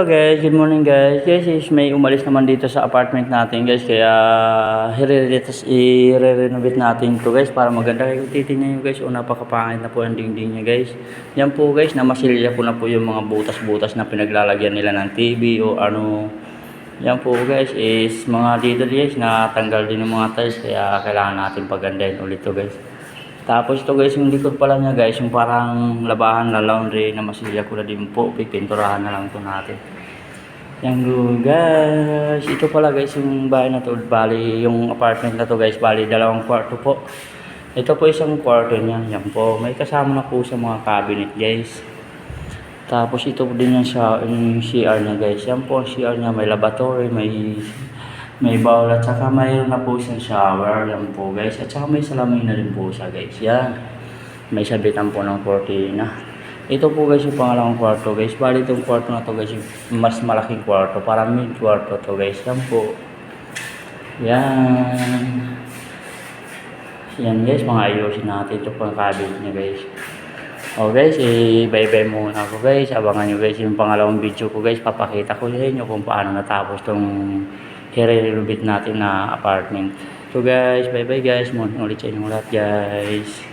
Hello guys, good morning guys. Guys, is may umalis naman dito sa apartment natin guys. Kaya i-renovate natin to guys para maganda. Kaya kung titignan nyo guys, napakapangit na po ang dingding niya guys. Yan po guys, namasilya ko na po yung mga butas-butas na pinaglalagyan nila ng TV o ano. Yan po guys, is mga dito guys, natanggal din yung mga tiles. Kaya kailangan natin pagandahin ulit to guys. Tapos ito guys, yung likod pala niya guys, yung parang labahan na laundry na masilya ko na din po. Pipinturahan na lang ito natin. Yan guys, ito pala guys yung bahay na to, bali yung apartment na to guys, bali 2 kwarto po. Ito po isang kwarto niya, yan po. May kasama na po sa mga cabinet guys. Tapos ito po din yung CR niya guys. Yan po ang CR niya, may lavatory, may bowl at saka mayroon na po siyang shower. Yan po guys. At saka may salamin na rin po siya guys. Yan. May sabitan po ng cortina. Ito po guys yung pangalawang kwarto guys. Bali itong kwarto na to guys yung mas malaking kwarto. Para mid kwarto to guys. Yan po. Yan. Yan guys. Mga ayusin natin. Ito po ang cabinet niya guys. O guys, bye-bye muna ako guys. Abangan nyo guys yung pangalawang video ko guys. Papakita ko sa inyo kung paano natapos tong i-renovate natin na apartment. So guys, bye bye guys. Muna ulit sa inyong lahat guys.